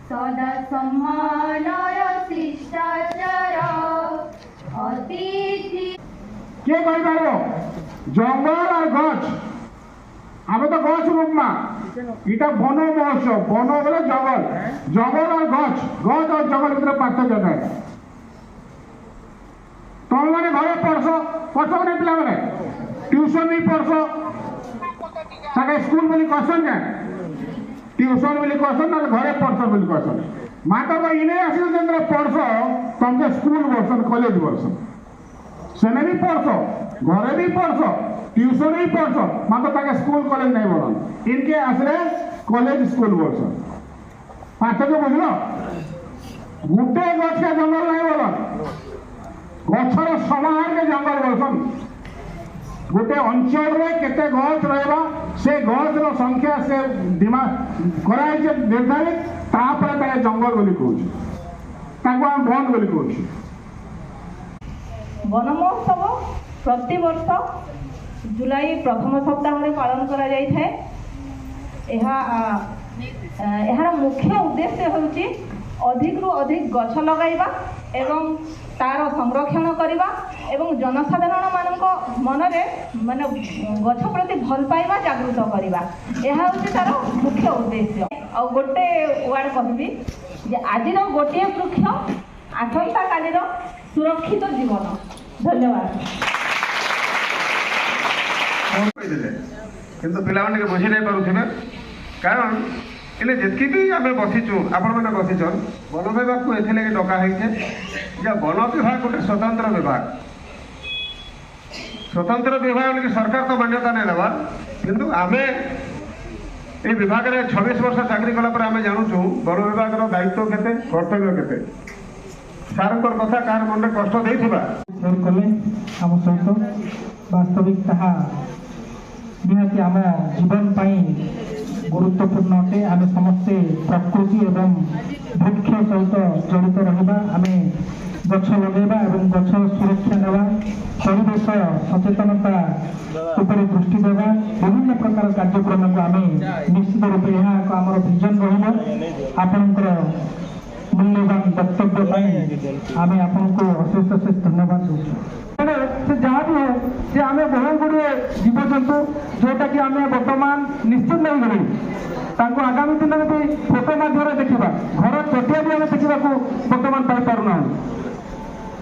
सदा सम्मानर शिष्टाचार अतिथि के कहि पारो जंगल और गछ आबे तो गछ रूपमा इटा वन महोत्सव वन बोले जंगल जंगल और गछ और जंगल भीतर पार्थक्य थाए तुम मैंने घरे पढ़स नहीं पिला मैंने ट्यूशन भी पढ़स स्कूल बोली कहसन क्या ट्यूशन बोली कहसन ना घरे पढ़स बोली कहसन माता को इने आसिल जेंद्र पढ़स तुमके स्कूल बर्सन कॉलेज बर्सन सेने भी पढ़स घरे भी पढ़स ट्यूशन भी पढ़स माता ताके स्कूल कॉलेज नहीं बोलन इनके आसरे कॉलेज स्कूल बर्सन पार्थक्य बुझलो गुटे गछ के जंगल नहीं बोलन गछर समाहार के जंगल बोलसन गोटे अंचल रे केते गछ रहबा से गछ रो संख्या से दिमाग कराई जे निर्धारित तापर ताके जंगल बोली कहूची ताको हम वन बोली कहूची वन महोत्सव प्रति वर्ष जुलाई प्रथम सप्ताह में पालन करा जाय थे एहार मुख्य उद्देश्य होची अधिक रु अधिक गछ लगाइबा एवं तार संरक्षण करवा एवं जनसाधारण मानक मनरे माने गछ प्रति भल पाइबा जागृत करवा यह हूँ तार मुख्य उद्देश्य आ गोटे वार्ड कहबी जे आजिर गोटे वृक्ष आसंता कालीर सुरक्षित जीवन धन्यवाद किंतु पिला माने बुझी नहीं पारुथिबे कारण इले जेतकी भी आमे बसिचु आपण माने बसिचन वन विभाग को एथिले के डका हैछे जे वन विभाग गोटे स्वतंत्र विभाग कि सरकार तो मान्यता नहीं देवा किंतु आमे ए विभाग रे 26 वर्ष चाकरी कला पर आमे जानुछु वन विभाग रो दायित्व केते कर्तव्य केते सारंकर कथा कार मन कष्ट देथिबा शेयर कले हम सहित वास्तविक ताहा निहाती आम जीवन पाई गुरुत्वपूर्ण अटे आम समस्ते प्रकृति एवं वृक्ष सहित जड़ित रहा आम गछ लगेबा एवं गछ सुरक्षा नेबा परिवेश सचेतनता उपरे दृष्टि देवा विभिन्न प्रकार कार्यक्रम को आम निश्चित रूप यह आम विजन रहा आपणकर मूल्यवान वक्तव्य आम आपको अशेष अशेष धन्यवाद से जहाँ भी है कि आम बहुत गुड़े जीवजंतु जोटा कि आम बर्तमान निश्चित नहीं गले आगामी दिन में भी फोटो माध्यम देखा घर चटिया भी आम देखा बर्तमान पाईपारूना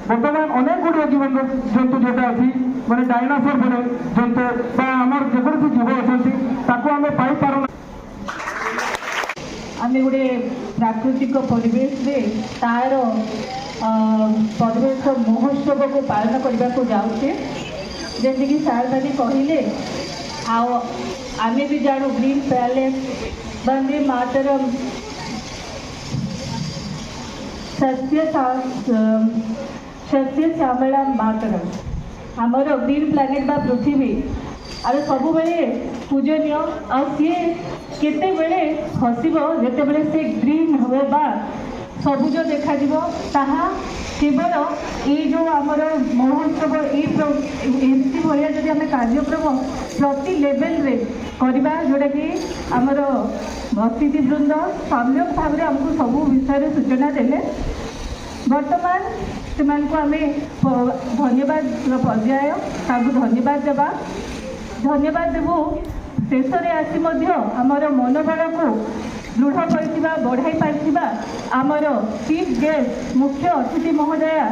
बर्तमान अनेक गुड़े जीवन जंतु जोटा अच्छी मैंने डायनासोर बोले जंतु आमर जेकोसी जीव अच्छा आम पाईपारूना आम गोटे प्राकृतिक परिवेश रे तार परिवेश महोत्सव को पालन करने को जाऊे जमीक सार मैंने कहले आम भी जानू ग्रीन पैलेस वंदे मातरम सस्य श्यामला मातरम आमर ग्रीन प्लानेट बा पृथ्वी आम सब पूजनीय आ सी केते बेले हसब जिते बेले से ग्रीन हे बा सबुज देखा ताहा केवल ये जो आमर महोत्सव एमती भाया जब आम कार्यक्रम प्रति लेवल रे करवा जोटा कि आमर अतिथिवृंद सम्यक भाव में आमको सब विषय सूचना देले वर्तमान से आम धन्यवाद पर्याय धन्यवाद देवा धन्यवाद देवु शेष आसी आमर मनोबल को दृढ़ कर बढ़ाई पार्थिबा आमर चीफ गेस्ट मुख्य अतिथि महोदया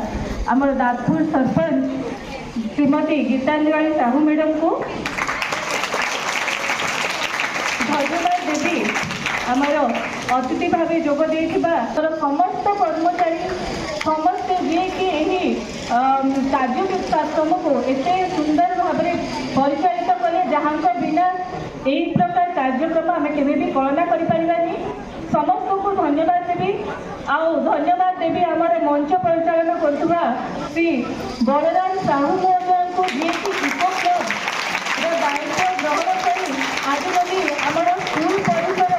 आमर दादपुर सरपंच श्रीमती गीतांजलि साहू मैडम को धन्यवाद देवी आमर अतिथि भाव जोग देथिबा समस्त कर्मचारी समस्त जी कि कार्यक्रम को एते सुंदर भाव में परिचालित कले जहाँ बिना यही प्रकार कार्यक्रम आम केवे भी कल्पना करें समस्त को धन्यवाद देवी आउ धन्यवाद देवी आमर मंच परिचालन करुवा श्री बलराम साहू महोदय को जी इको क्लब दायित्व ग्रहण कर आजिकली आमर स्कूल परिसर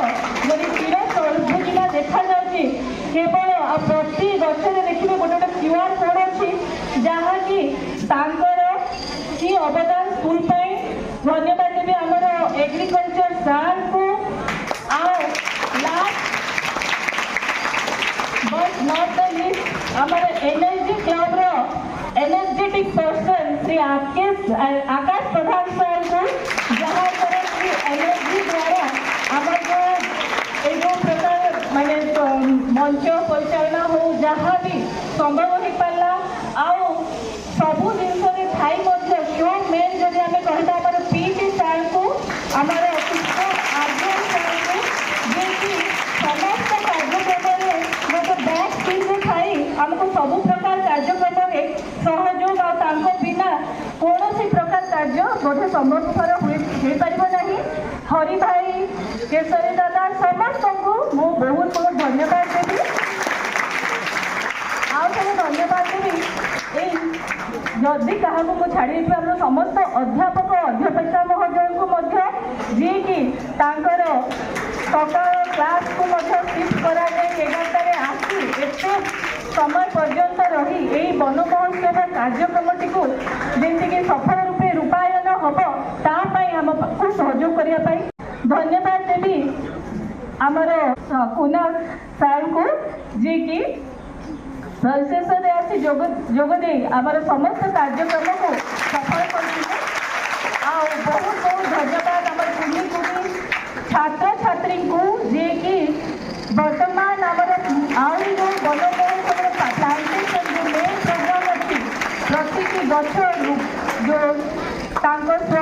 जब चिर सर्वजिमा देखा जाए केवल प्रति गचरे देखिए गोटे गोटे क्यूआर कोड अच्छी जहाँकि कि अवदान स्कूल धन्यवाद देवी आमर एग्रीकल्चर सार को बट नॉट द लीस्ट आमर NSG club energetic person Shri Akash Pradhan sir को जहाँ द्वारा श्री एनर्जी द्वारा आम जो प्रकार माने मंच परिचालना हो जहाँ भी संभव हो पारा आउ सबू जिन थाई शो मेन जब आम कहता आम पीटी सार को आम आर्यन सार को जी समस्त कार्यक्रम में गोटे बैक टीम थाई आमको सबू प्रकार कार्यक्रम में सहयोग आ बिना कौन प्रकार कार्य बोधे संभवपर हो पार ना हरि भाई केशरी दादा समस्त को मु बहुत बहुत धन्यवाद देवी आउ धन्यवाद देवी जदि क्या मुझे छाड़ी आम समस्त अध्यापक अध्यापिका महोदय को जी कि सका क्लास को शिफ्ट करा 11टार आसी एत समय पर्यंत रही यही वन महोत्सव कार्यक्रमटी को जमीक सफल रूपे रूपायन हम तापाई आम पाखु सहयोग करने धन्यवाद देवी आमर कुनाल सार को जी कि शेष आसी जोगदे आमर समस्त कार्यक्रम को सफल कर बहुत बहुत धन्यवाद आम कुनी कुनी छात्र छात्री को जी कि वर्तमान आमर आहरी जो वन महोत्सव प्लांटेशन जो मेन प्रोग्राम अच्छी प्रति गछ जो सहस्ते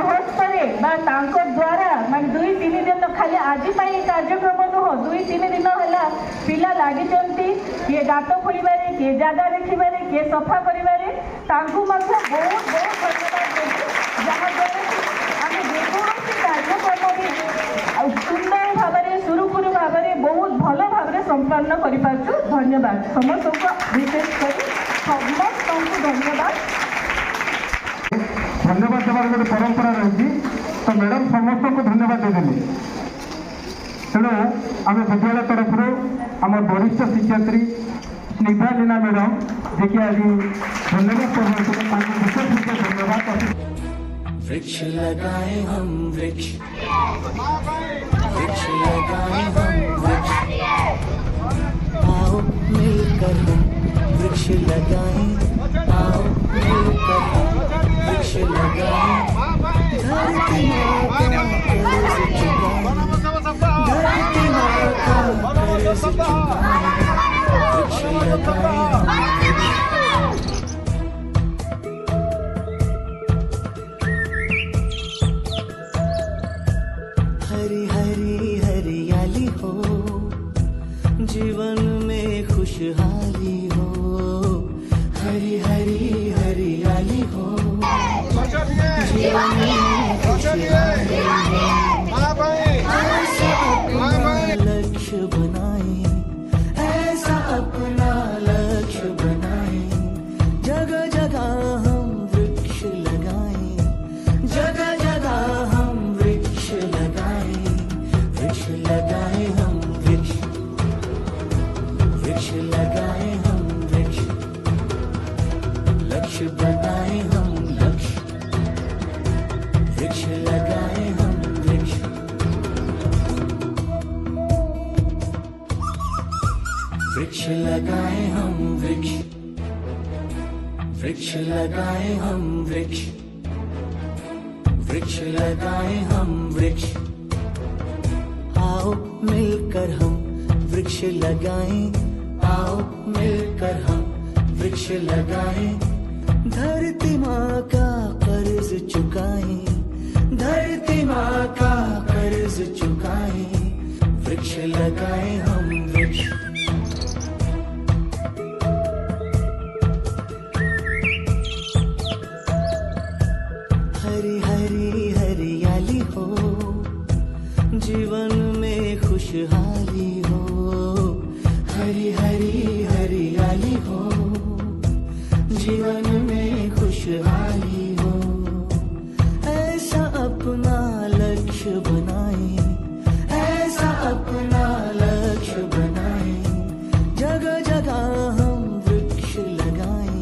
द्वारा मान 2-3 दिन खाली आज कार्यक्रम नुह 2-3 दिन है पिला लगी किए गात खोलारे किए जगह देखिए किए सफा कर बहुत बहुत धन्यवाद देवी जहाँद्वारा आम जेकोसी कार्यक्रम भी सुंदर भाव में सुरुखुरु भाव में बहुत भल भाव में संपन्न कर धन्यवाद समस्त को विशेषकर समस्त को धन्यवाद धन्यवाद देवार गोटे परंपरा रही तो मैडम समस्त को धन्यवाद देदेली तेणु आम विद्यालय तरफ आम वरिष्ठ शिक्षयित्री स्निग्धा लीना मैडम जी कि आज धन्यवाद विशेष रूप से धन्यवाद। वृक्ष लगाए हम वृक्ष वृक्ष लगाए हम वृक्ष आओ मिलकर हम वृक्ष लगाए आओ मिलकर हम वृक्ष लगाए धरती माँ का कर्ज चुकाए वृक्ष लगाए हम हरी हरी हरियाली हो जीवन में खुशहाली हो हरी हरी हरियाली हो जीवन में खुशहाली लक्ष्य बनाए ऐसा अपना लक्ष्य बनाए जगह जगह हम वृक्ष लगाए जगह जगह हम वृक्ष लगाए हम वृक्ष वृक्ष लगाए हम वृक्ष लक्ष्य बनाए हम लक्ष्य वृक्ष लगाए हम वृक्ष वृक्ष लगाए हम वृक्ष वृक्ष लगाए हम वृक्ष वृक्ष लगाए हम वृक्ष आओ मिलकर हम वृक्ष लगाएं आओ मिलकर हम वृक्ष लगाएं धरती माँ का कर्ज चुकाएं धरती माँ का कर्ज चुकाएं वृक्ष लगाएं हम वृक्ष हरी हरी हरियाली हो जीवन में खुशहाली हो हरी हरी हरियाली हो, जीवन में खुशहाली हो, ऐसा अपना लक्ष्य बनाए, ऐसा अपना लक्ष्य बनाए, जगह जगह हम वृक्ष लगाए,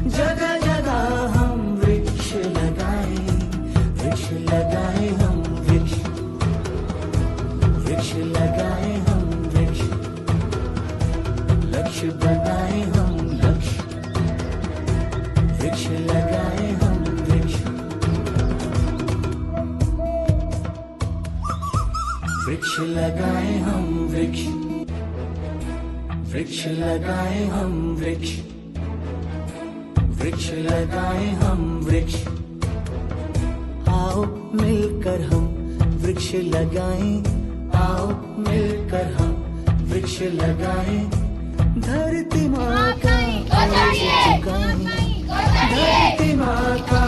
जगह जगह हम वृक्ष लगाए, वृक्ष लगाए हम वृक्ष, वृक्ष लगाए हम वृक्ष, लक्ष्य बनाए हम लक्ष्य, वृक्ष लगाए हम वृक्ष, वृक्ष लगाए हम वृक्ष, वृक्ष लगाए हम वृक्ष, वृक्ष लगाए हम वृक्ष। आओ मिलकर हम वृक्ष लगाएं, आओ मिलकर हम वृक्ष लगाएं, धरती माँ का धरती माँ का